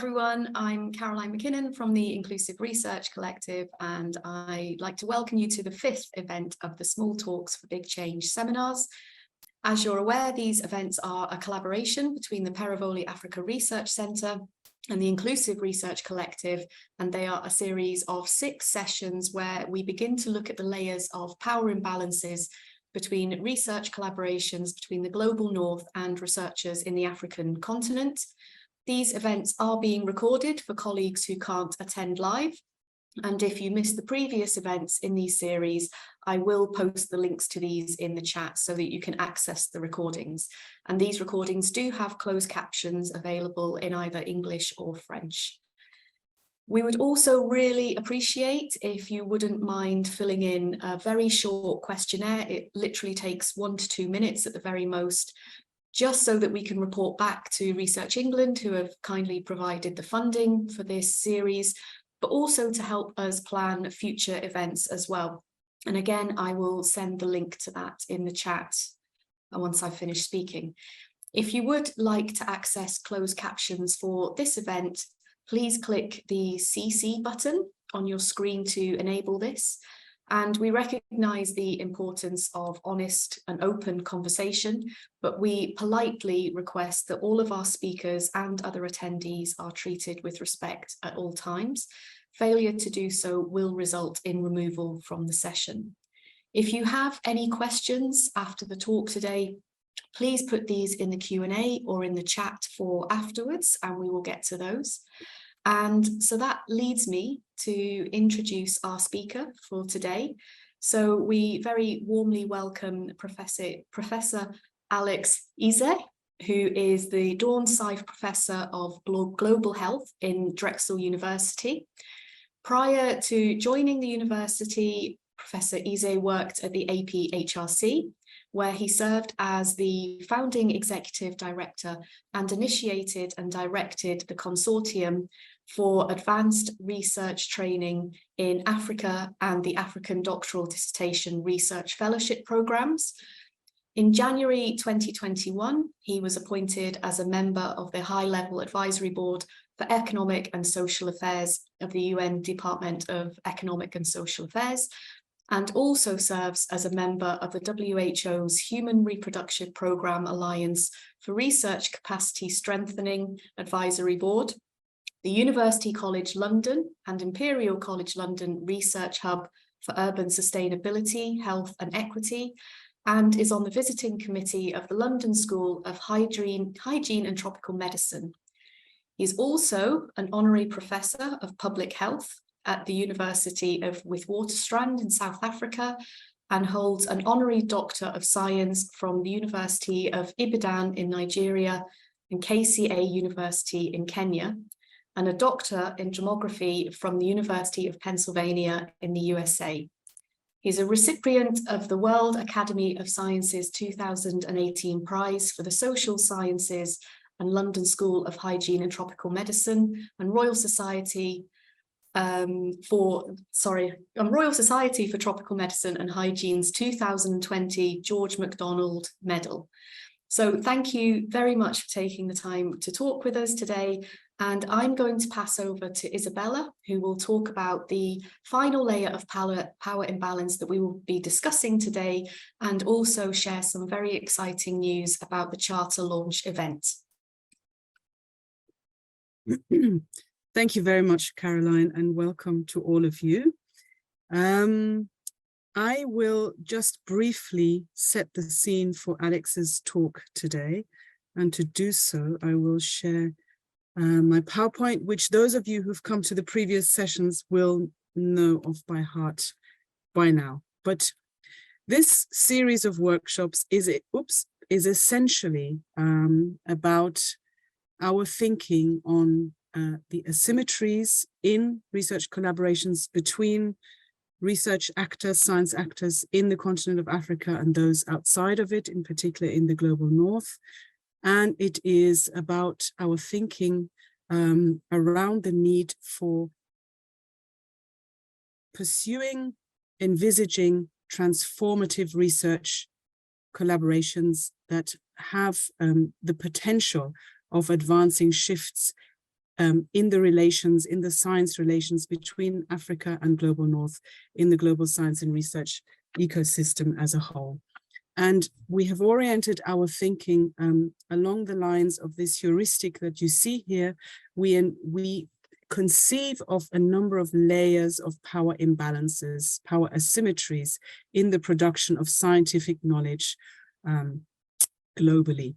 everyone. I'm Caroline McKinnon from the Inclusive Research Collective, and I'd like to welcome you to the 5th event of the Small Talks for Big Change seminars. As you're aware, these events are a collaboration between the Perivoli Africa Research Centre and the Inclusive Research Collective, and they are a series of 6 sessions where we begin to look at the layers of power imbalances between research collaborations between the global north and researchers in the African continent. These events are being recorded for colleagues who can't attend live. And if you missed the previous events in these series, I will post the links to these in the chat so that you can access the recordings. And these recordings do have closed captions available in either English or French. We would also really appreciate if you wouldn't mind filling in a very short questionnaire. It literally takes 1 to 2 minutes at the very most, just so that we can report back to Research England, who have kindly provided the funding for this series, but also to help us plan future events as well. And again, I will send the link to that in the chat once I've finished speaking. If you would like to access closed captions for this event, please click the CC button on your screen to enable this. And we recognise the importance of honest and open conversation, but we politely request that all of our speakers and other attendees are treated with respect at all times. Failure to do so will result in removal from the session. If you have any questions after the talk today, please put these in the Q&A or in the chat for afterwards, and we will get to those. And so that leads me to introduce our speaker for today. So we very warmly welcome Professor Alex Ezeh, who is the Dornsife Professor of Global Health in Drexel University. Prior to joining the university, Professor Ezeh worked at the AP-HRC, where he served as the founding executive director and initiated and directed the consortium for advanced research training in Africa and the African Doctoral Dissertation Research Fellowship Programs. In January 2021, he was appointed as a member of the High-Level Advisory Board for Economic and Social Affairs of the UN Department of Economic and Social Affairs, and also serves as a member of the WHO's Human Reproduction Programme Alliance for Research Capacity Strengthening Advisory Board, the University College London and Imperial College London Research Hub for Urban Sustainability, Health and Equity, and is on the visiting committee of the London School of Hygiene and Tropical Medicine. He's also an honorary professor of public health at the University of Witwatersrand in South Africa, and holds an honorary Doctor of Science from the University of Ibadan in Nigeria and KCA University in Kenya, and a Doctor in Demography from the University of Pennsylvania in the USA. He's a recipient of the World Academy of Sciences 2018 Prize for the Social Sciences and London School of Hygiene and Tropical Medicine, and Royal Society for Tropical Medicine and Hygiene's 2020 George MacDonald Medal. So thank you very much for taking the time to talk with us today. And I'm going to pass over to Isabella, who will talk about the final layer of power imbalance that we will be discussing today, and also share some very exciting news about the Charter launch event. Thank you very much, Caroline, and welcome to all of you. I will just briefly set the scene for Alex's talk today, and to do so, I will share my PowerPoint, which those of you who've come to the previous sessions will know of by heart by now. But this series of workshops is essentially about our thinking on the asymmetries in research collaborations between research actors, science actors in the continent of Africa and those outside of it, in particular in the global north. And it is about our thinking around the need for pursuing, envisaging transformative research collaborations that have the potential of advancing shifts in the relations, in the science relations between Africa and Global North, in the global science and research ecosystem as a whole. And we have oriented our thinking along the lines of this heuristic that you see here. We conceive of a number of layers of power imbalances, power asymmetries in the production of scientific knowledge globally.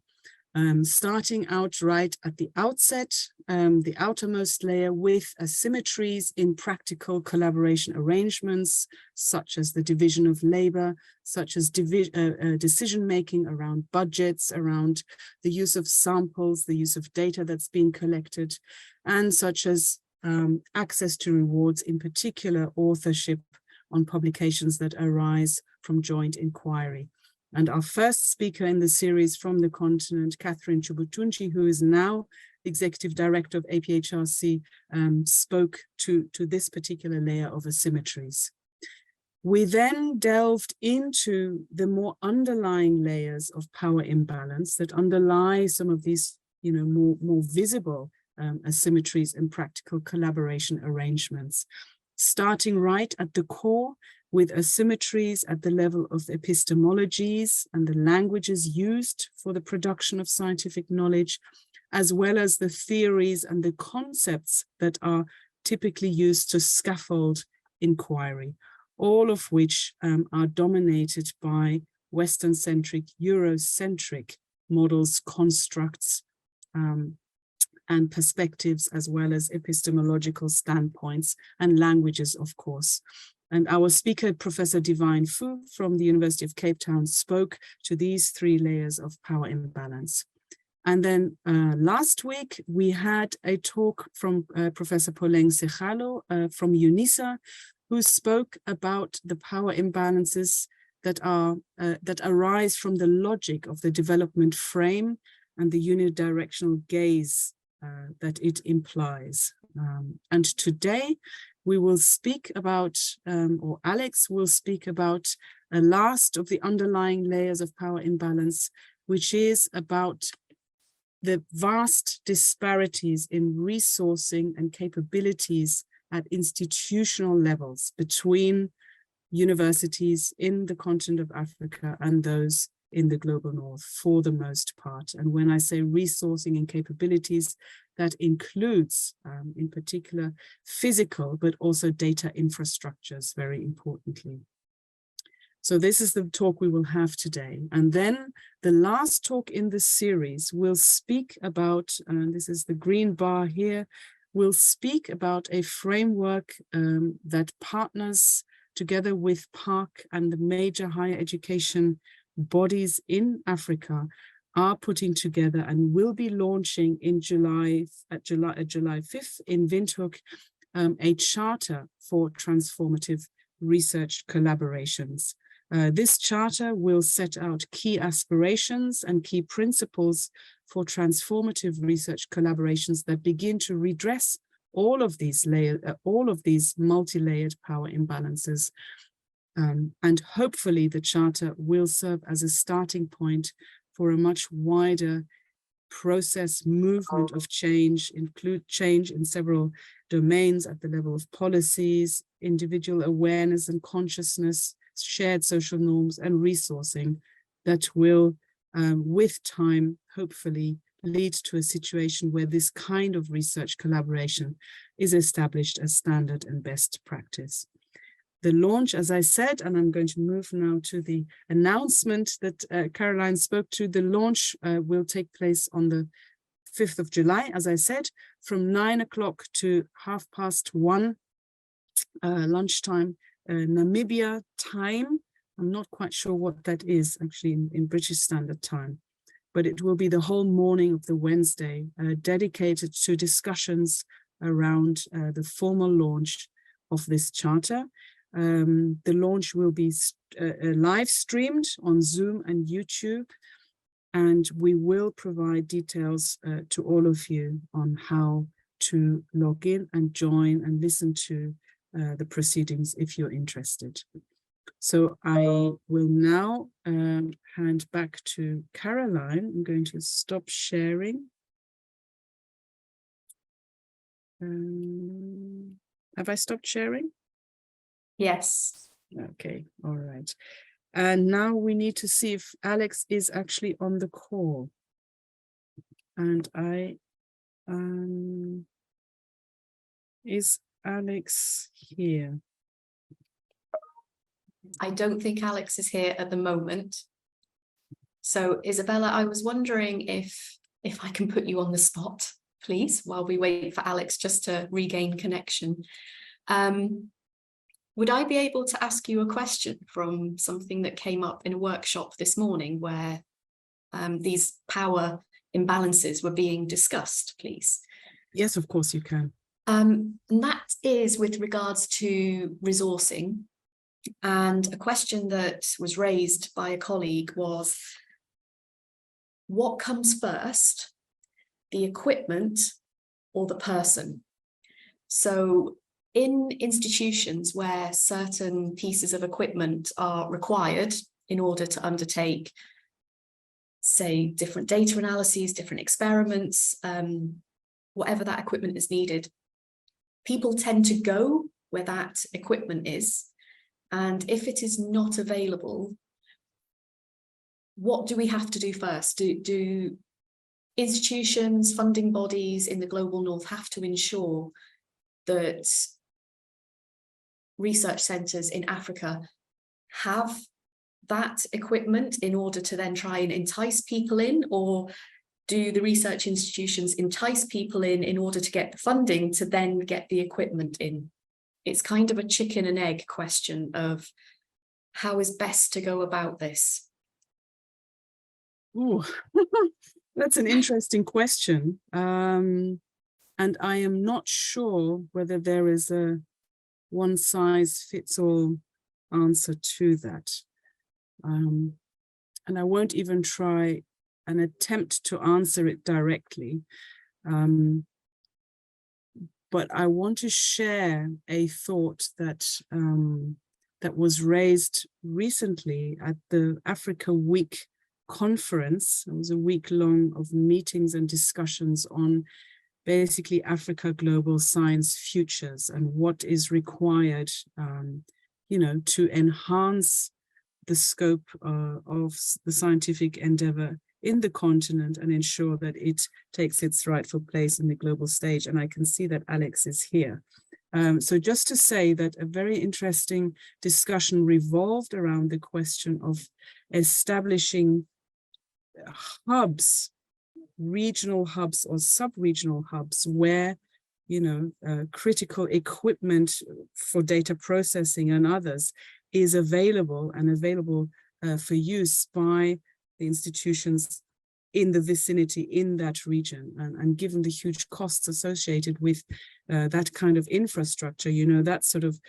Starting out right at the outset, the outermost layer with asymmetries in practical collaboration arrangements, such as the division of labor, such as decision-making around budgets, around the use of samples, the use of data that's being collected, and such as access to rewards, in particular authorship on publications that arise from joint inquiry. And our first speaker in the series from the continent, Catherine Chubutunji, who is now Executive Director of APHRC, spoke to this particular layer of asymmetries. We then delved into the more underlying layers of power imbalance that underlie some of these, more visible asymmetries and practical collaboration arrangements, starting right at the core with asymmetries at the level of epistemologies and the languages used for the production of scientific knowledge, as well as the theories and the concepts that are typically used to scaffold inquiry, all of which are dominated by Western-centric, Eurocentric models, constructs, and perspectives, as well as epistemological standpoints and languages, of course. And our speaker, Professor Divine Fu from the University of Cape Town, spoke to these three layers of power imbalance. And then last week, we had a talk from Professor Poleng Sekgalo from UNISA, who spoke about the power imbalances that arise from the logic of the development frame and the unidirectional gaze that it implies. And today, we will speak about, or Alex will speak about a last of the underlying layers of power imbalance, which is about the vast disparities in resourcing and capabilities at institutional levels between universities in the continent of Africa and those in the global north, for the most part. And when I say resourcing and capabilities, that includes, in particular, physical, but also data infrastructures, very importantly. So this is the talk we will have today. And then the last talk in the series will speak about, and this is the green bar here, will speak about a framework that partners together with PARC and the major higher education bodies in Africa are putting together and will be launching in July 5th in Windhoek, a charter for transformative research collaborations. This charter will set out key aspirations and key principles for transformative research collaborations that begin to redress all of these multi-layered power imbalances. And hopefully the charter will serve as a starting point for a much wider process movement of change, include change in several domains at the level of policies, individual awareness and consciousness, shared social norms and resourcing that will, with time, hopefully lead to a situation where this kind of research collaboration is established as standard and best practice. The launch, as I said, and I'm going to move now to the announcement that Caroline spoke to, the launch will take place on the 5th of July, as I said, from 9 o'clock to 1:30 lunchtime, Namibia time. I'm not quite sure what that is actually in British Standard Time, but it will be the whole morning of the Wednesday dedicated to discussions around the formal launch of this charter. The launch will be live streamed on Zoom and YouTube, and we will provide details to all of you on how to log in and join and listen to the proceedings if you're interested. So I will now hand back to Caroline. I'm going to stop sharing. Have I stopped sharing? Yes. Okay, all right. And now we need to see if Alex is actually on the call. And is Alex here? I don't think Alex is here at the moment. So Isabella, I was wondering if I can put you on the spot, please, while we wait for Alex just to regain connection. Would I be able to ask you a question from something that came up in a workshop this morning where these power imbalances were being discussed, please? Yes, of course you can. And that is with regards to resourcing. And a question that was raised by a colleague was, what comes first, the equipment or the person? So in institutions where certain pieces of equipment are required in order to undertake, say, different data analyses, different experiments, whatever that equipment is needed, people tend to go where that equipment is. And if it is not available, what do we have to do first? Do institutions, funding bodies in the global north have to ensure that research centres in Africa have that equipment in order to then try and entice people in? Or do the research institutions entice people in order to get the funding to then get the equipment in? It's kind of a chicken and egg question of how is best to go about this. Oh, that's an interesting question. And I am not sure whether there is a one-size-fits-all answer to that. And I won't even try an attempt to answer it directly. But I want to share a thought that that was raised recently at the Africa Week conference. It was a week long of meetings and discussions on basically Africa global science futures and what is required, you know, to enhance the scope of the scientific endeavor in the continent and ensure that it takes its rightful place in the global stage. And I can see that Alex is here. So just to say that a very interesting discussion revolved around the question of establishing hubs, regional hubs or sub-regional hubs where, you know, critical equipment for data processing and others is available and available for use by the institutions in the vicinity in that region. And given the huge costs associated with that kind of infrastructure, you know, that sort of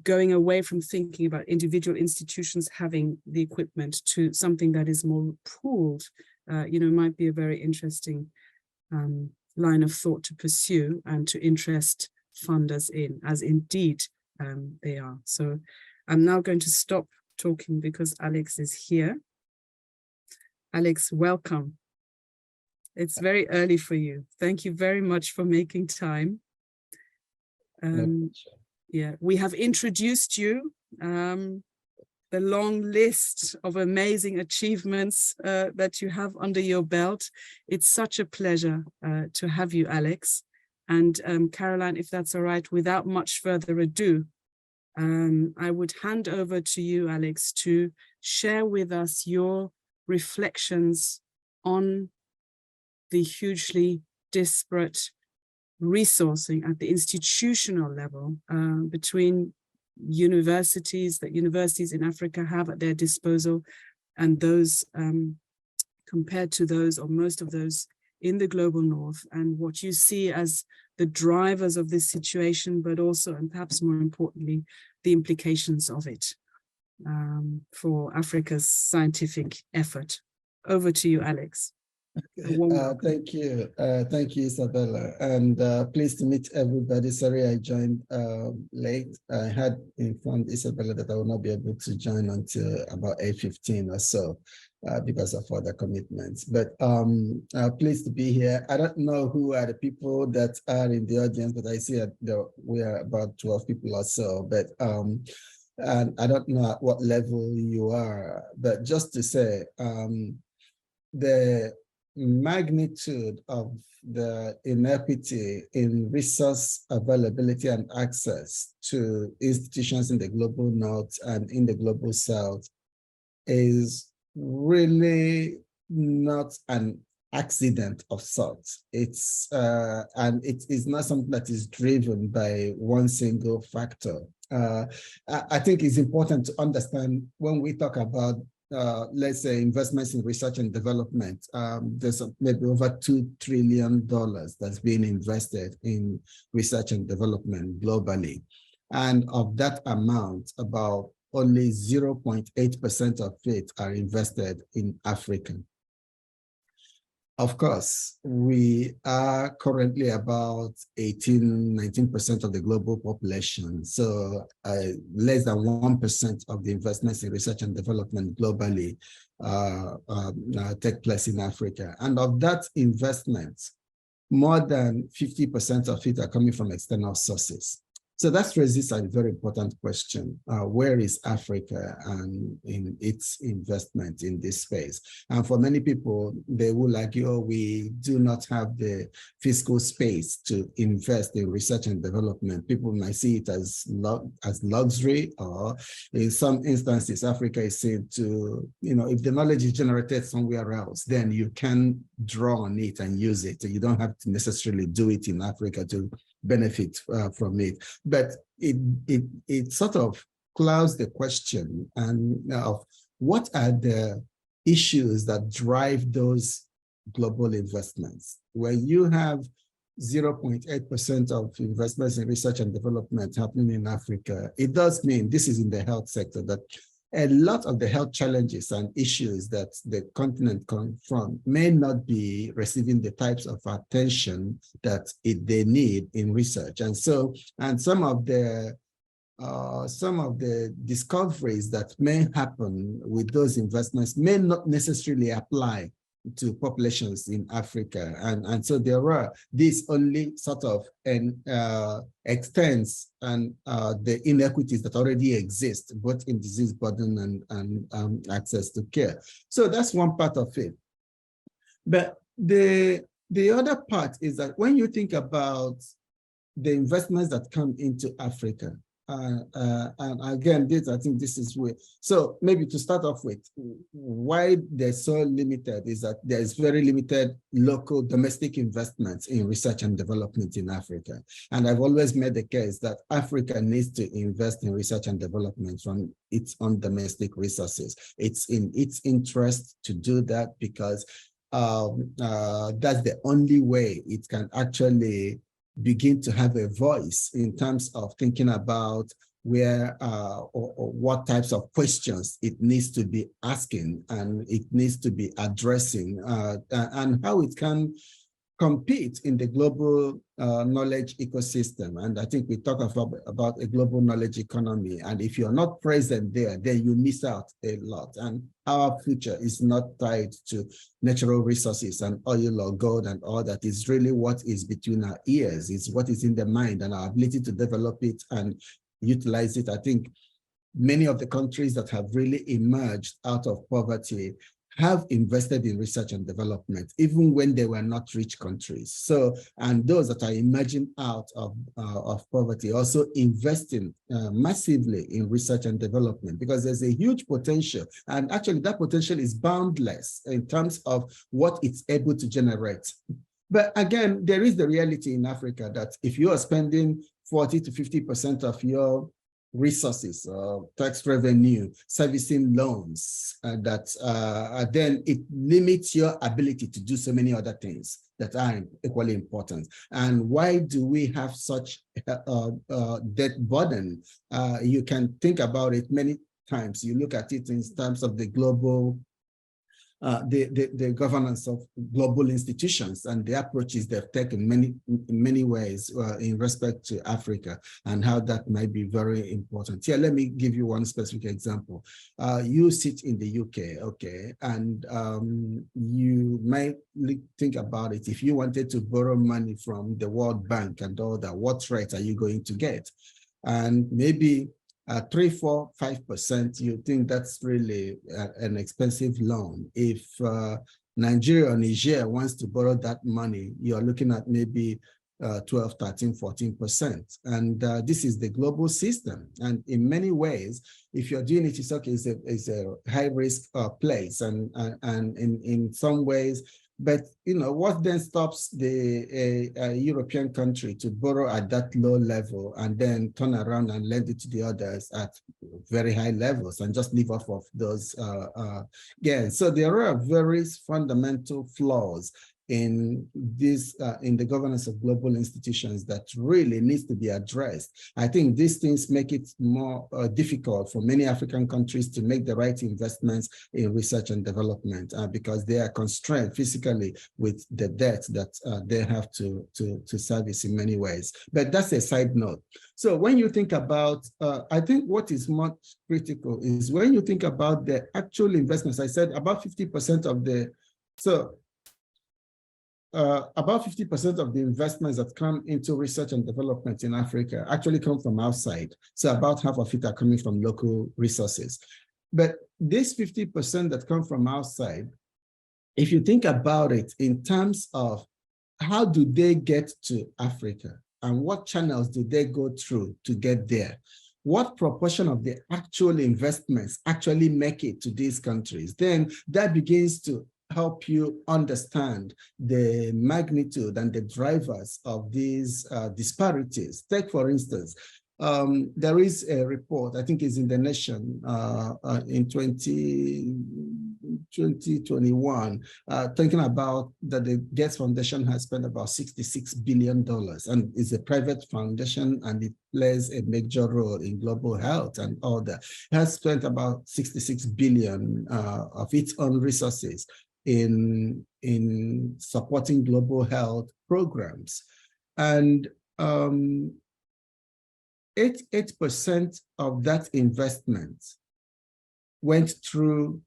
going away from thinking about individual institutions having the equipment to something that is more pooled, you know, might be a very interesting line of thought to pursue and to interest funders in, as indeed they are. So I'm now going to stop talking because Alex is here. Alex, welcome. It's very early for you. Thank you very much for making time. Yeah, we have introduced you, the long list of amazing achievements that you have under your belt. It's such a pleasure to have you, Alex. And Caroline, if that's all right, without much further ado, I would hand over to you, Alex, to share with us your reflections on the hugely disparate resourcing at the institutional level between universities that universities in Africa have at their disposal and those compared to those or most of those in the global north, and what you see as the drivers of this situation, but also, and perhaps more importantly, the implications of it for Africa's scientific effort. Over to you, Alex. Thank you. Thank you, Isabella. And pleased to meet everybody. Sorry I joined late. I had informed Isabella that I will not be able to join until about 8:15 or so because of other commitments. But pleased to be here. I don't know who are the people that are in the audience, but I see that we are about 12 people or so. But and I don't know at what level you are, but just to say, the magnitude of the inequity in resource availability and access to institutions in the global north and in the global south is really not an accident of sorts. It's and it is not something that is driven by one single factor. I think it's important to understand when we talk about let's say investments in research and development, there's maybe over $2 trillion that's being invested in research and development globally. And of that amount, about only 0.8% of it are invested in Africa. Of course, we are currently about 19% of the global population. So less than 1% of the investments in research and development globally take place in Africa. And of that investment, more than 50% of it are coming from external sources. So that raises a very important question. Where is Africa and in its investment in this space? And for many people, they will argue, oh, we do not have the fiscal space to invest in research and development. People might see it as luxury, or in some instances, Africa is seen to, you know, if the knowledge is generated somewhere else, then you can draw on it and use it. You don't have to necessarily do it in Africa to benefit from it. But it sort of clouds the question of what are the issues that drive those global investments. When you have 0.8% of investments in research and development happening in Africa, it does mean, this is in the health sector, that a lot of the health challenges and issues that the continent confront may not be receiving the types of attention that they need in research. And so, and some of the discoveries that may happen with those investments may not necessarily apply to populations in Africa. And so there are, this only sort of extends and the inequities that already exist, both in disease burden and access to care. So that's one part of it. But the other part is that when you think about the investments that come into Africa, and again, I think this is where, so maybe to start off with, why they're so limited is that there's very limited local domestic investments in research and development in Africa. And I've always made the case that Africa needs to invest in research and development from its own domestic resources. It's in its interest to do that because that's the only way it can actually begin to have a voice in terms of thinking about where or what types of questions it needs to be asking and it needs to be addressing and how it can compete in the global knowledge ecosystem. And I think we talk about a global knowledge economy. And if you're not present there, then you miss out a lot. And our future is not tied to natural resources and oil or gold and all that. Is really what is between our ears. It's what is in the mind and our ability to develop it and utilize it. I think many of the countries that have really emerged out of poverty have invested in research and development, even when they were not rich countries. So, and those that are emerging out of poverty also investing massively in research and development, because there's a huge potential. And actually that potential is boundless in terms of what it's able to generate. But again, there is the reality in Africa that if you are spending 40 to 50% of your resources, tax revenue, servicing loans, then it limits your ability to do so many other things that are equally important. And why do we have such debt burden? You can think about it many times. You look at it in terms of the global the governance of global institutions and the approaches they've taken in many ways in respect to Africa and how that might be very important. Here, let me give you one specific example. You sit in the UK, okay, and you might think about it. If you wanted to borrow money from the World Bank and all that, what rate are you going to get? And maybe 3, 4, 5%, you think that's really an expensive loan. If Nigeria or Niger wants to borrow that money, you're looking at maybe 12, 13, 14%. And this is the global system. And in many ways, if you're doing it, it's okay, it's a high risk place. And in some ways, but you know, what then stops the European country to borrow at that low level and then turn around and lend it to the others at very high levels and just live off of those gains? So there are very fundamental flaws in this, in the governance of global institutions that really needs to be addressed. I think these things make it more difficult for many African countries to make the right investments in research and development because they are constrained physically with the debt that they have to service in many ways. But that's a side note. So when you think about, I think what is much critical is when you think about the actual investments. I said about 50% of the, so about 50% of the investments that come into research and development in Africa actually come from outside. So about half of it are coming from local resources. But this 50% that come from outside, if you think about it in terms of how do they get to Africa and what channels do they go through to get there? What proportion of the actual investments actually make it to these countries? Then that begins to help you understand the magnitude and the drivers of these disparities. Take, for instance, there is a report, I think it's in The Nation in 2021, thinking about that the Gates Foundation has spent about $66 billion, and it's a private foundation and it plays a major role in global health and all that. It has spent about $66 billion of its own resources in supporting global health programs. And 8% of that investment went through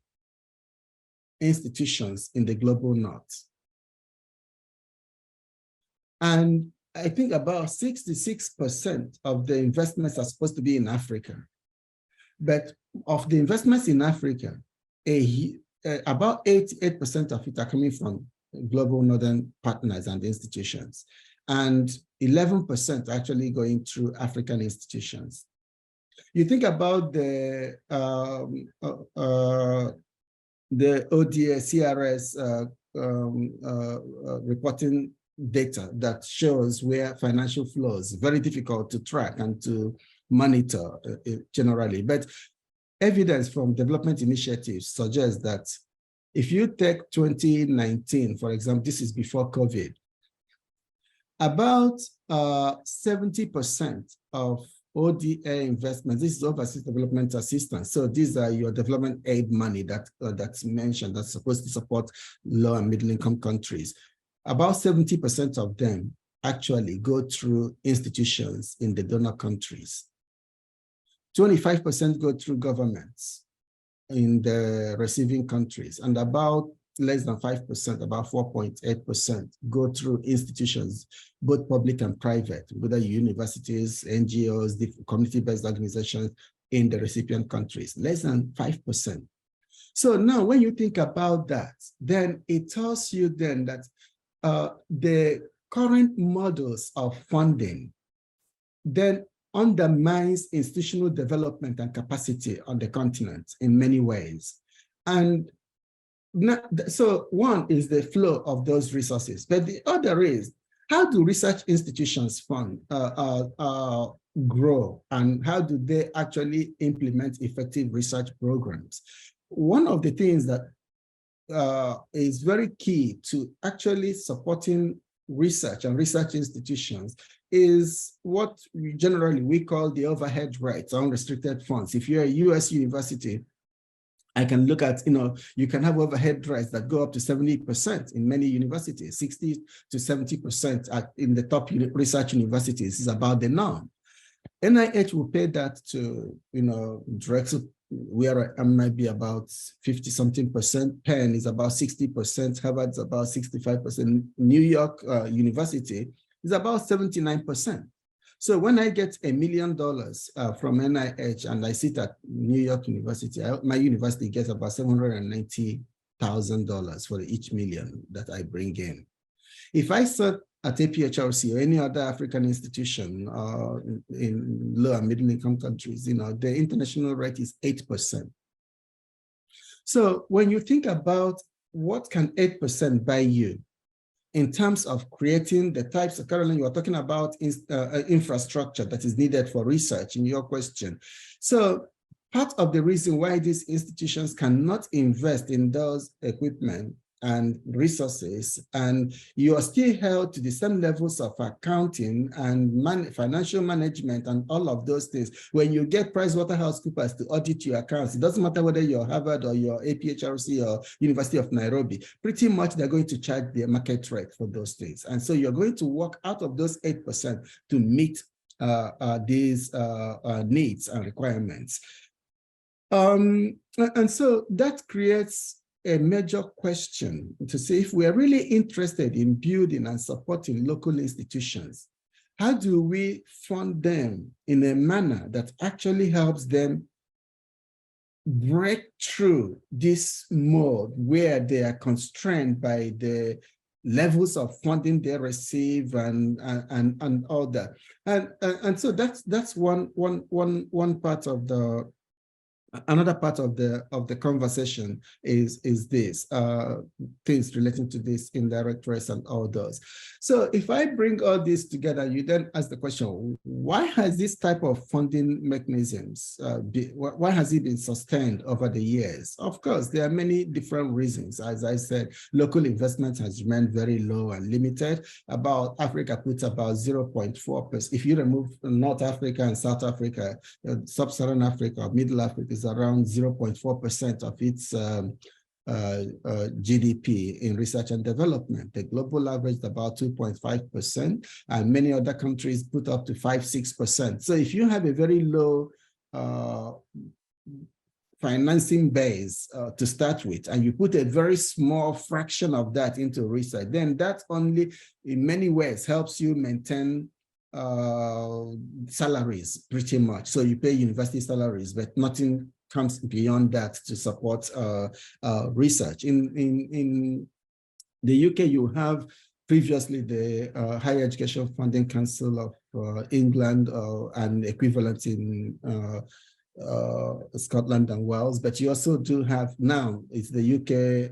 institutions in the global north. And I think about 66% of the investments are supposed to be in Africa. But of the investments in Africa, about 88% of it are coming from global northern partners and institutions, and 11% actually going through African institutions. You think about the ODA CRS reporting data that shows where financial flows, very difficult to track and to monitor generally, but evidence from development initiatives suggests that if you take 2019, for example, this is before COVID, about 70% of ODA investments, this is overseas development assistance. So these are your development aid money that's mentioned, that's supposed to support low and middle income countries. About 70% of them actually go through institutions in the donor countries. 25% go through governments in the receiving countries, and about less than 5%, about 4.8%, go through institutions, both public and private, whether universities, NGOs, community-based organizations in the recipient countries, less than 5%. So now when you think about that, then it tells you then that the current models of funding then undermines institutional development and capacity on the continent in many ways. And so one is the flow of those resources, but the other is, how do research institutions fund, grow, and how do they actually implement effective research programs? One of the things that is very key to actually supporting research and research institutions is what we call the overhead rates, unrestricted funds. If you're a US university, I can look at, you can have overhead rates that go up to 70% in many universities, 60 to 70% in the top research universities is about the norm. NIH will pay that to, Drexel, where I might be about 50 something percent, Penn is about 60%, Harvard's about 65%, New York University is about 79%. So when I get $1 million from NIH and I sit at New York University, my university gets about $790,000 for each million that I bring in. If I sat at APHRC or any other African institution in low and middle income countries, the international rate is 8%. So when you think about what can 8% buy you, in terms of creating the types of, Caroline, you are talking about infrastructure that is needed for research in your question. So part of the reason why these institutions cannot invest in those equipment and resources, and you are still held to the same levels of accounting and financial management and all of those things. When you get PricewaterhouseCoopers to audit your accounts, it doesn't matter whether you're Harvard or you're APHRC or University of Nairobi, pretty much they're going to charge the market rate for those things. And so you're going to work out of those 8% to meet these needs and requirements. And so that creates a major question to say, if we are really interested in building and supporting local institutions, how do we fund them in a manner that actually helps them break through this mode where they are constrained by the levels of funding they receive and all that. And so that's one part of the. Another part of the conversation is this, things relating to this indirect rates and all those. So if I bring all this together, you then ask the question, why has this type of funding mechanisms, why has it been sustained over the years? Of course, there are many different reasons. As I said, local investment has remained very low and limited. Africa puts about 0.4%. If you remove North Africa and South Africa, Sub-Saharan Africa, Middle Africa is around 0.4% of its GDP in research and development. The global average is about 2.5%, and many other countries put up to 5-6%. So if you have a very low financing base to start with, and you put a very small fraction of that into research, then that only in many ways helps you maintain salaries pretty much. So you pay university salaries, but nothing comes beyond that to support research. In the UK, you have previously the Higher Education Funding Council of England and equivalent in Scotland and Wales, but you also do have now, it's the UK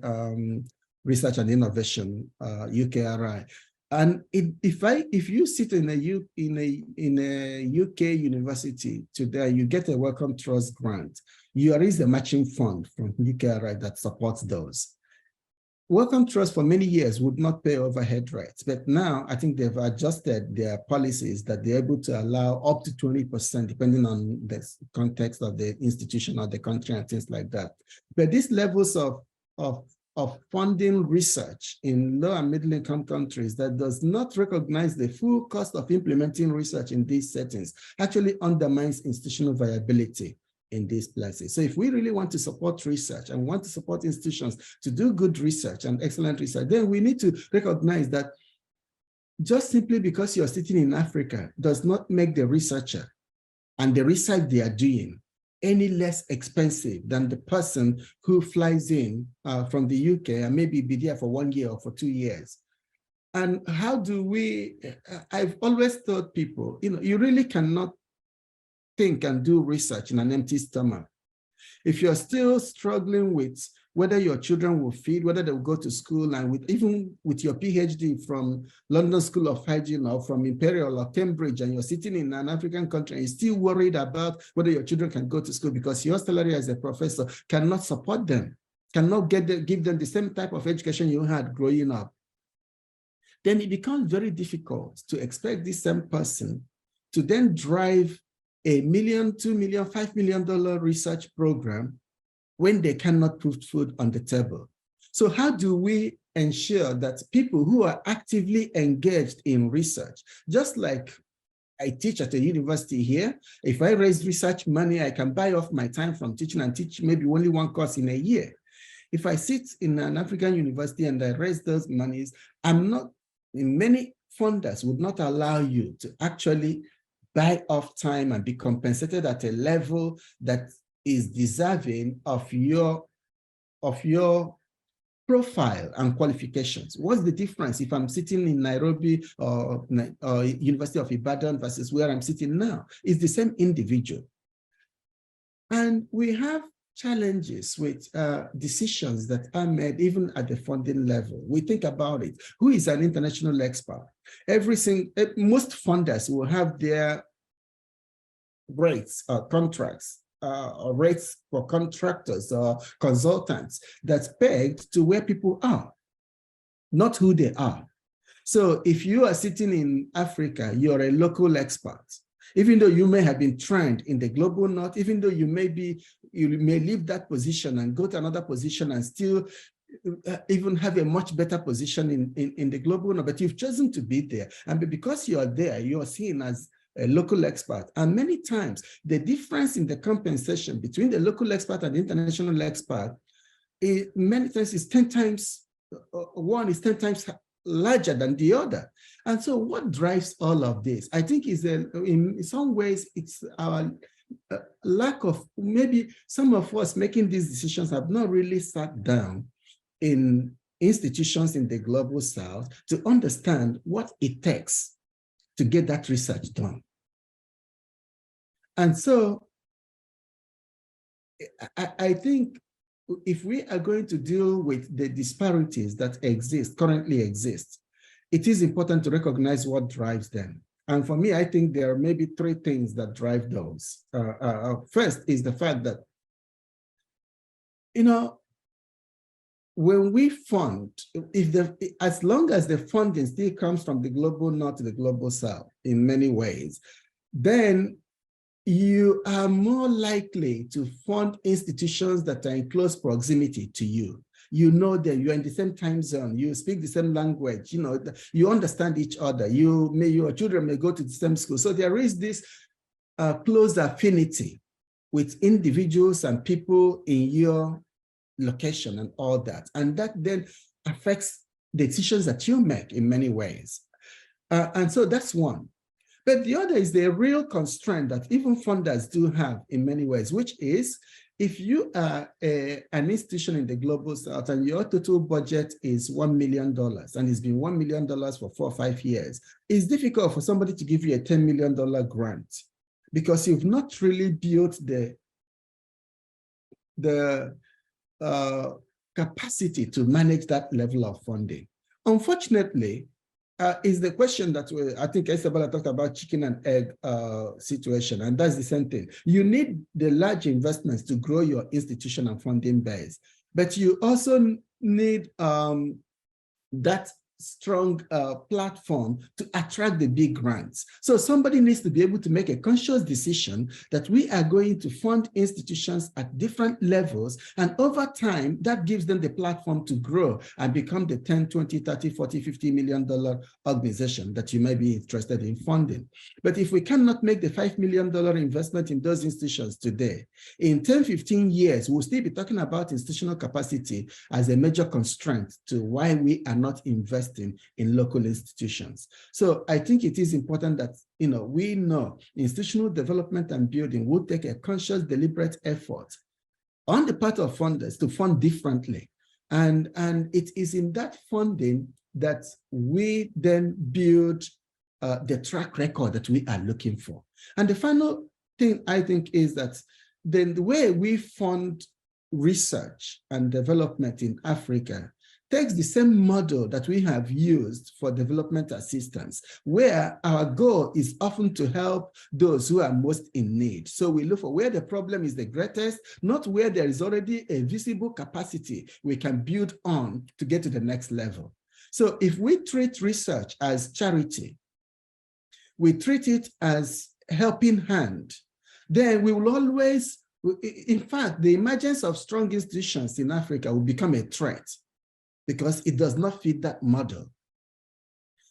Research and Innovation, UKRI. And if you sit in a UK university today, you get a Wellcome Trust grant, there is a matching fund from UKRI that supports those. Wellcome Trust for many years would not pay overhead rates, but now I think they've adjusted their policies that they're able to allow up to 20%, depending on the context of the institution or the country and things like that. But these levels of funding research in low and middle income countries that does not recognize the full cost of implementing research in these settings actually undermines institutional viability in these places. So if we really want to support research and want to support institutions to do good research and excellent research, then we need to recognize that just simply because you're sitting in Africa does not make the researcher and the research they are doing any less expensive than the person who flies in from the UK and maybe be there for 1 year or for 2 years. And how do we, I've always told people, you really cannot think and do research in an empty stomach. If you're still struggling with whether your children will feed, whether they will go to school, and even with your PhD from London School of Hygiene or from Imperial or Cambridge, and you're sitting in an African country and you're still worried about whether your children can go to school because your salary as a professor cannot support them, cannot give them the same type of education you had growing up, then it becomes very difficult to expect this same person to then drive $1 million, $2 million, $5 million research program when they cannot put food on the table. So how do we ensure that people who are actively engaged in research, just like I teach at a university here, if I raise research money, I can buy off my time from teaching and teach maybe only one course in a year. If I sit in an African university and I raise those monies, many funders would not allow you to actually buy off time and be compensated at a level that is deserving of your profile and qualifications. What's the difference if I'm sitting in Nairobi or University of Ibadan versus where I'm sitting now? It's the same individual. And we have challenges with decisions that are made even at the funding level. We think about it. Who is an international expert? Most funders will have their rates or contracts or rates for contractors or consultants that's pegged to where people are, not who they are. So if you are sitting in Africa, you're a local expert. Even though you may have been trained in the global north, even though you may leave that position and go to another position and still even have a much better position in the global north, but you've chosen to be there. And because you are there, you are seen as a local expert. And many times, the difference in the compensation between the local expert and the international expert, many times is 10 times, one is 10 times larger than the other. And so what drives all of this? I think is in some ways, it's our lack of, maybe some of us making these decisions have not really sat down in institutions in the global south to understand what it takes to get that research done. And so I think if we are going to deal with the disparities that currently exist, it is important to recognize what drives them. And for me, I think there are maybe three things that drive those. First is the fact that, when we fund, as long as the funding still comes from the global north to the global south in many ways, then you are more likely to fund institutions that are in close proximity to you. You know that you're in the same time zone, you speak the same language, you understand each other, your children may go to the same school. So there is this close affinity with individuals and people in your location and all that. And that then affects the decisions that you make in many ways. And so that's one. But the other is the real constraint that even funders do have in many ways, which is if you are an institution in the global south and your total budget is $1 million and it's been $1 million for 4 or 5 years, it's difficult for somebody to give you a $10 million grant because you've not really built the capacity to manage that level of funding. Unfortunately, is the question that I think Isabella talked about chicken and egg situation, and that's the same thing. You need the large investments to grow your institution and funding base, but you also need that strong platform to attract the big grants. So somebody needs to be able to make a conscious decision that we are going to fund institutions at different levels, and over time that gives them the platform to grow and become the 10, 20, 30, 40, $50 million organization that you may be interested in funding. But if we cannot make the $5 million investment in those institutions today, in 10, 15 years, we'll still be talking about institutional capacity as a major constraint to why we are not investing in local institutions. So I think it is important that we know institutional development and building will take a conscious, deliberate effort on the part of funders to fund differently. And it is in that funding that we then build the track record that we are looking for. And the final thing I think is that then the way we fund research and development in Africa takes the same model that we have used for development assistance, where our goal is often to help those who are most in need. So we look for where the problem is the greatest, not where there is already a visible capacity we can build on to get to the next level. So if we treat research as charity, we treat it as helping hand, then we will always In fact, the emergence of strong institutions in Africa will become a threat because it does not fit that model.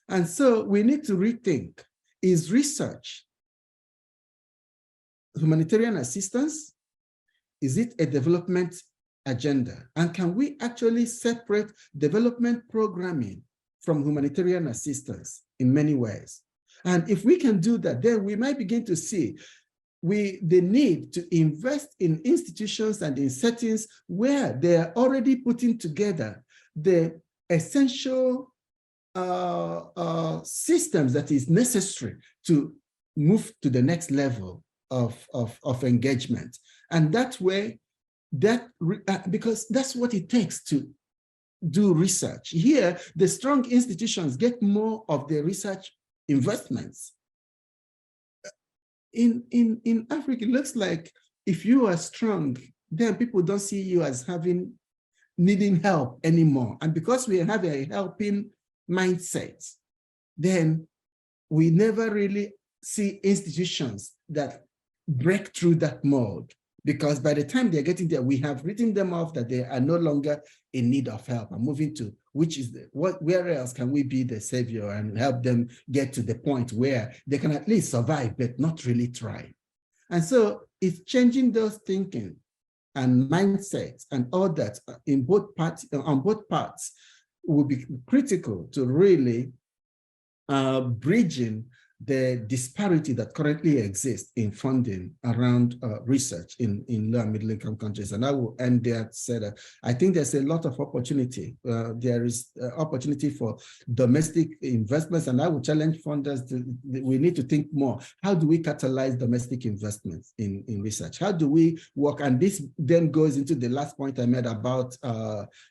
And so we need to rethink, is research humanitarian assistance? Is it a development agenda? And can we actually separate development programming from humanitarian assistance in many ways? And if we can do that, then we might begin to see the need to invest in institutions and in settings where they are already putting together the essential systems that is necessary to move to the next level of engagement. And that way, because that's what it takes to do research. Here, the strong institutions get more of the research investments. In Africa, it looks like if you are strong, then people don't see you as needing help anymore. And because we have a helping mindset, then we never really see institutions that break through that mold. Because by the time they're getting there, we have written them off that they are no longer in need of help and moving to where else can we be the savior and help them get to the point where they can at least survive, but not really thrive. And so it's changing those thinking and mindsets and all that in both parts, on both parts will be critical to really bridging the disparity that currently exists in funding around research in low and middle income countries. And I will end there to say that I think there's a lot of opportunity. There is opportunity for domestic investments, and I will challenge funders we need to think more. How do we catalyze domestic investments in research? How do we work? And this then goes into the last point I made about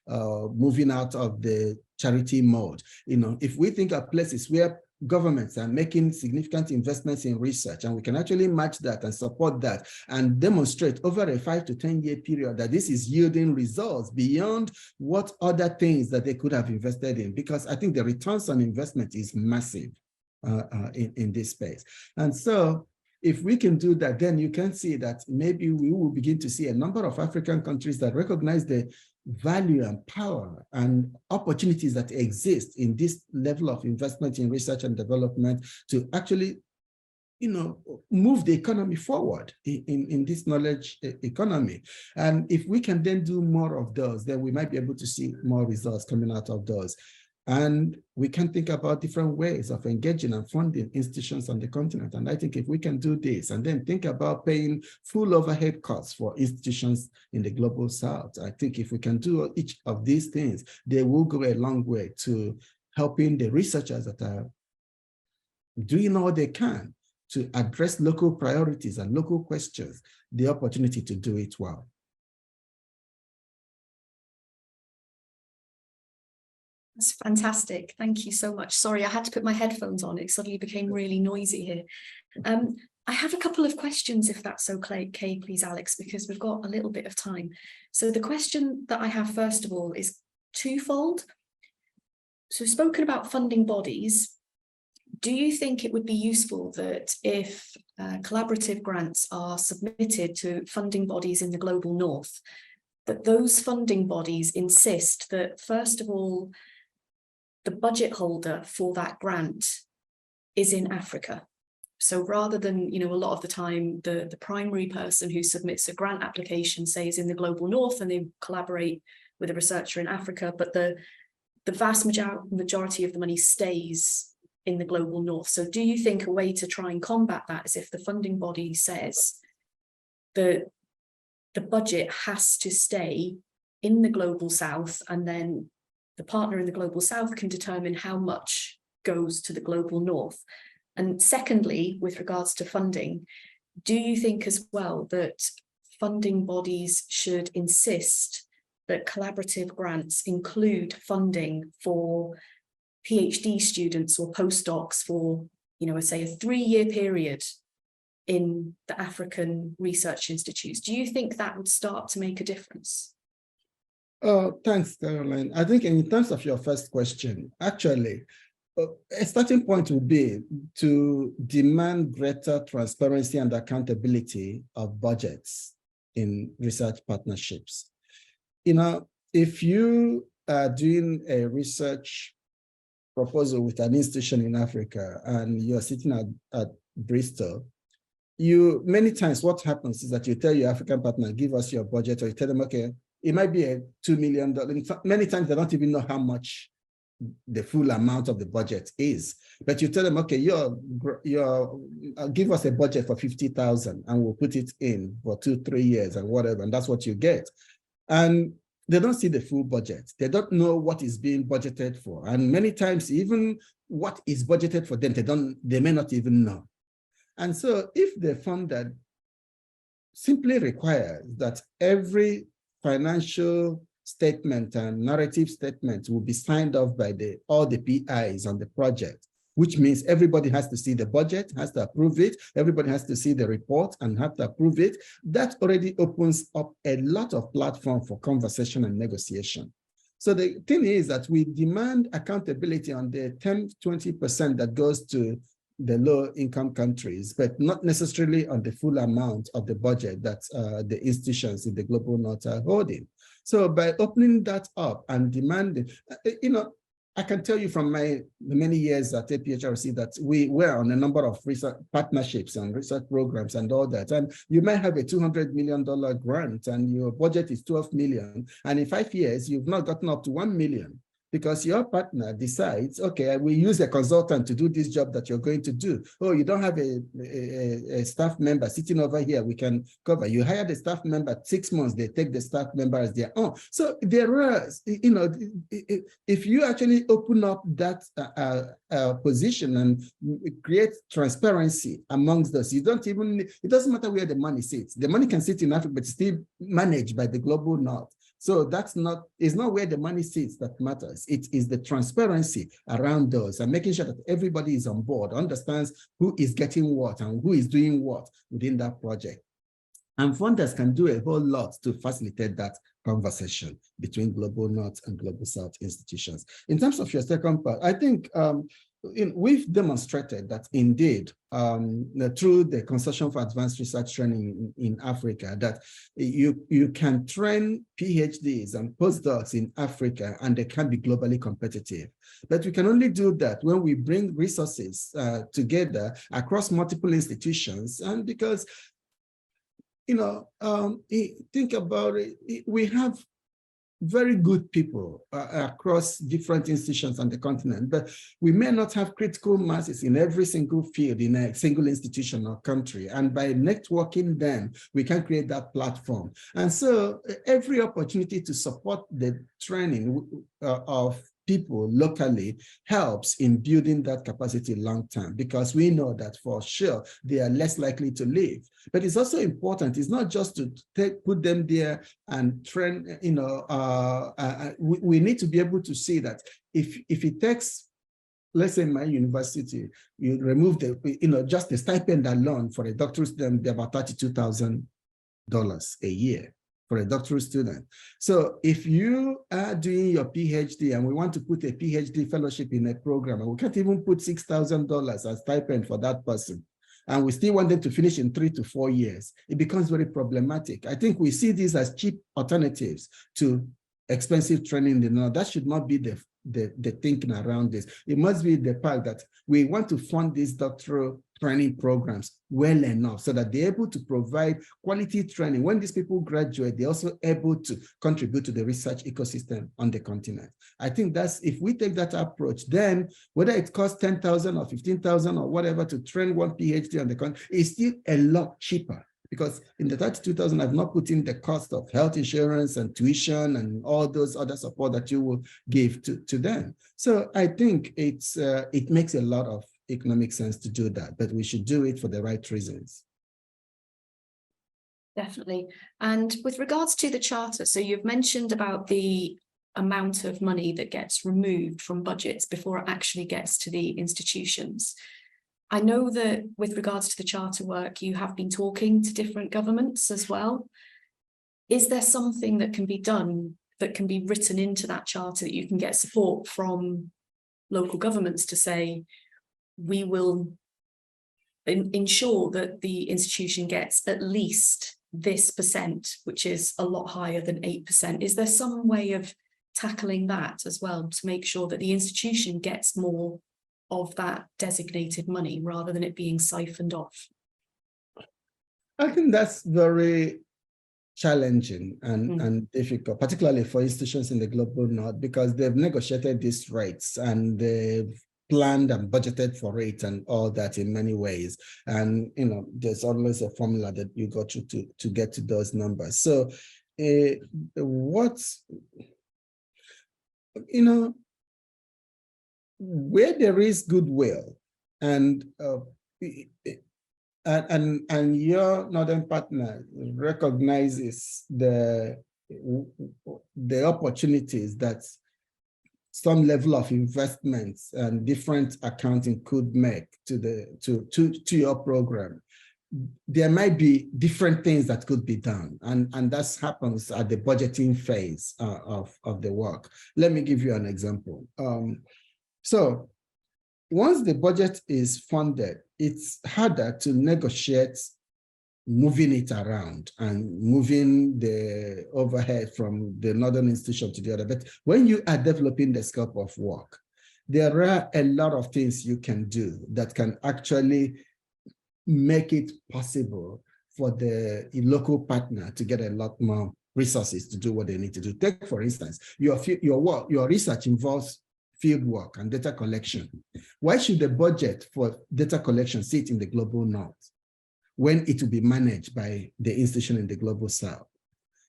moving out of the charity mode. If we think of places where governments are making significant investments in research, and we can actually match that and support that and demonstrate over a 5 to 10 year period that this is yielding results beyond what other things that they could have invested in, because I think the returns on investment is massive in this space. And so if we can do that, then you can see that maybe we will begin to see a number of African countries that recognize the value and power and opportunities that exist in this level of investment in research and development to actually, move the economy forward in this knowledge economy. And if we can then do more of those, then we might be able to see more results coming out of those. And we can think about different ways of engaging and funding institutions on the continent. And I think if we can do this and then think about paying full overhead costs for institutions in the global south, I think if we can do each of these things, they will go a long way to helping the researchers that are doing all they can to address local priorities and local questions, the opportunity to do it well. That's fantastic. Thank you so much. Sorry, I had to put my headphones on. It suddenly became really noisy here. I have a couple of questions, if that's okay, please, Alex, because we've got a little bit of time. So the question that I have, first of all, is twofold. So we've spoken about funding bodies. Do you think it would be useful that if collaborative grants are submitted to funding bodies in the global north, that those funding bodies insist that, first of all, the budget holder for that grant is in Africa? So rather than, a lot of the time, the primary person who submits a grant application, say, is in the global north and they collaborate with a researcher in Africa, but the vast majority of the money stays in the global north. So do you think a way to try and combat that is if the funding body says that the budget has to stay in the global south, and then the partner in the global south can determine how much goes to the global north? And secondly, with regards to funding, do you think as well that funding bodies should insist that collaborative grants include funding for PhD students or postdocs for, say, a 3-year period in the African research institutes? Do you think that would start to make a difference? Oh, thanks, Caroline. I think in terms of your first question, actually, a starting point would be to demand greater transparency and accountability of budgets in research partnerships. You know, if you are doing a research proposal with an institution in Africa and you're sitting at Bristol, many times what happens is that you tell your African partner, give us your budget, or you tell them, okay, it might be a $2 million. Many times they don't even know how much the full amount of the budget is, but you tell them, okay, give us a budget for 50,000 and we'll put it in for 2-3 years and whatever, and that's what you get. And they don't see the full budget. They don't know what is being budgeted for. And many times even what is budgeted for them, they may not even know. And so if the funded simply requires that every financial statement and narrative statement will be signed off by all the PIs on the project, which means everybody has to see the budget, has to approve it, everybody has to see the report and have to approve it. That already opens up a lot of platform for conversation and negotiation. So the thing is that we demand accountability on the 10-20% that goes to the low-income countries, but not necessarily on the full amount of the budget that the institutions in the global north are holding. So by opening that up and demanding, I can tell you from my many years at APHRC that we were on a number of research partnerships and research programs and all that. And you might have a $200 million grant and your budget is 12 million. And in 5 years, you've not gotten up to 1 million. Because your partner decides, okay, we use a consultant to do this job that you're going to do. Oh, you don't have a staff member sitting over here, we can cover. You hire the staff member, 6 months, they take the staff member as their own. So there are, if you actually open up that position and create transparency amongst us, it doesn't matter where the money sits. The money can sit in Africa, but still managed by the global north. So it's not where the money sits that matters. It is the transparency around those and making sure that everybody is on board, understands who is getting what and who is doing what within that project. And funders can do a whole lot to facilitate that conversation between global north and global south institutions. In terms of your second part, I think we've demonstrated that indeed, through the Consortium for Advanced Research Training in Africa, that you can train PhDs and postdocs in Africa and they can be globally competitive. But we can only do that when we bring resources together across multiple institutions. And because, think about it, we have very good people across different institutions on the continent, but we may not have critical masses in every single field in a single institution or country. And by networking them, we can create that platform. And so every opportunity to support the training of people locally helps in building that capacity long term, because we know that for sure they are less likely to leave. But it's also important, it's not just to put them there and train, we need to be able to see that if it takes, let's say my university, you remove just the stipend alone for a doctoral student, about $32,000 a year for a doctoral student. So if you are doing your PhD and we want to put a PhD fellowship in a program, and we can't even put $6,000 as stipend for that person, and we still want them to finish in 3 to 4 years, it becomes very problematic. I think we see these as cheap alternatives to expensive training. That should not be the thinking around this. It must be the fact that we want to fund these doctoral training programs well enough so that they're able to provide quality training. When these people graduate, they're also able to contribute to the research ecosystem on the continent. I think if we take that approach, then whether it costs $10,000 or $15,000 or whatever to train one PhD on the continent, it's still a lot cheaper. Because in the 32,000, I've not put in the cost of health insurance and tuition and all those other support that you will give to them. So I think it makes a lot of economic sense to do that, but we should do it for the right reasons. Definitely. And with regards to the charter, so you've mentioned about the amount of money that gets removed from budgets before it actually gets to the institutions. I know that with regards to the charter work, you have been talking to different governments as well. Is there something that can be done, that can be written into that charter, that you can get support from local governments to say, we will ensure that the institution gets at least this percent, which is a lot higher than 8%. Is there some way of tackling that as well to make sure that the institution gets more of that designated money rather than it being siphoned off? I think that's very challenging and difficult, particularly for institutions in the global north, because they've negotiated these rates and they've planned and budgeted for it and all that in many ways. And, you know, there's always a formula that you go through to get to those numbers. So where there is goodwill and your northern partner recognizes the opportunities that some level of investments and different accounting could make to your program, there might be different things that could be done, and that happens at the budgeting phase of the work. Let me give you an example. So once the budget is funded, it's harder to negotiate moving it around and moving the overhead from the northern institution to the other. But when you are developing the scope of work, there are a lot of things you can do that can actually make it possible for the local partner to get a lot more resources to do what they need to do. Take, for instance, your research involves field work and data collection. Why should the budget for data collection sit in the global north when it will be managed by the institution in the global south?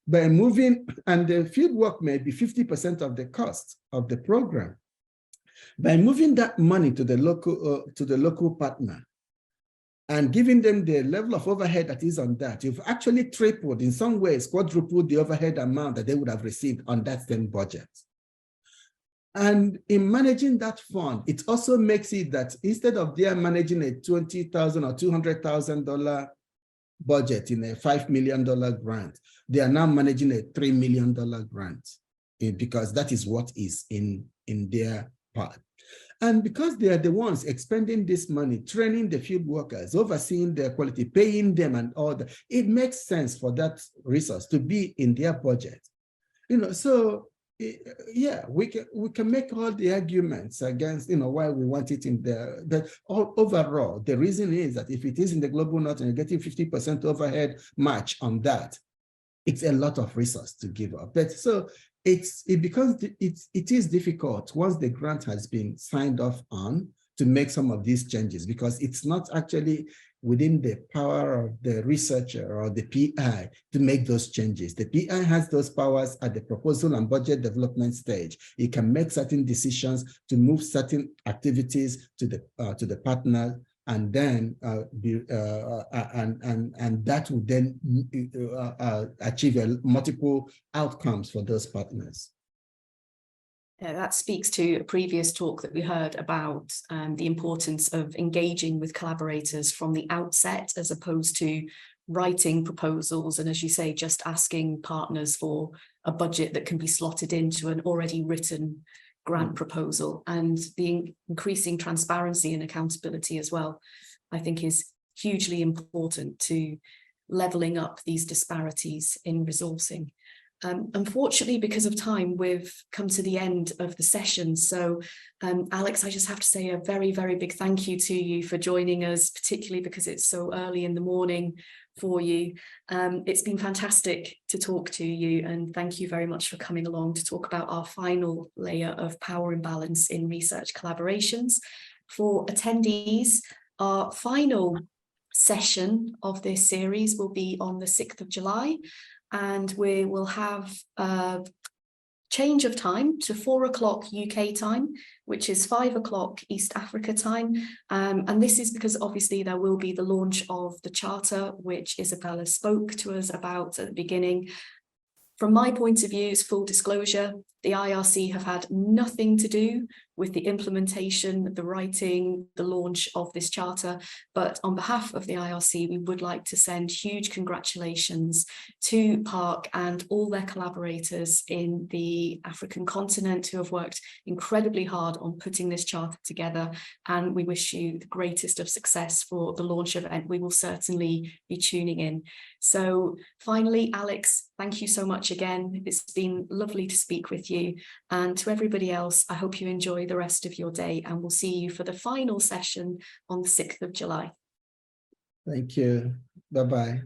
By moving, and the field work may be 50% of the cost of the program. By moving that money to the local partner and giving them the level of overhead that is on that, you've actually tripled, in some ways, quadrupled the overhead amount that they would have received on that same budget. And in managing that fund, it also makes it that instead of they are managing a $20,000 or $200,000 budget in a $5 million grant, they are now managing a $3 million grant, because that is what is in their part. And because they are the ones expending this money, training the field workers, overseeing their quality, paying them and all that, it makes sense for that resource to be in their budget. So yeah, we can make all the arguments against, why we want it in there. But overall, the reason is that if it is in the global north and you're getting 50% overhead match on that, it's a lot of resource to give up. But so it is difficult once the grant has been signed off on to make some of these changes, because it's not actually within the power of the researcher or the PI to make those changes. The PI has those powers at the proposal and budget development stage. It can make certain decisions to move certain activities to the partner, and then and that would then achieve multiple outcomes for those partners. That speaks to a previous talk that we heard about the importance of engaging with collaborators from the outset, as opposed to writing proposals and, as you say, just asking partners for a budget that can be slotted into an already written grant proposal. And the increasing transparency and accountability as well, I think, is hugely important to leveling up these disparities in resourcing. Unfortunately, because of time, we've come to the end of the session. So, Alex, I just have to say a very, very big thank you to you for joining us, particularly because it's so early in the morning for you. It's been fantastic to talk to you, and thank you very much for coming along to talk about our final layer of power imbalance in research collaborations. For attendees, our final session of this series will be on the 6th of July. And we will have a change of time to 4 o'clock UK time, which is 5 o'clock East Africa time. And this is because obviously there will be the launch of the charter, which Isabella spoke to us about at the beginning. From my point of view, it's full disclosure, The IRC have had nothing to do with the implementation, the writing, the launch of this charter, but on behalf of the IRC, we would like to send huge congratulations to Park and all their collaborators in the African continent who have worked incredibly hard on putting this charter together, and we wish you the greatest of success for the launch event. We will certainly be tuning in. So finally, Alex, thank you so much again. It's been lovely to speak with you, and to everybody else, I hope you enjoy the rest of your day, and we'll see you for the final session on the 6th of July. Thank you. Bye-bye.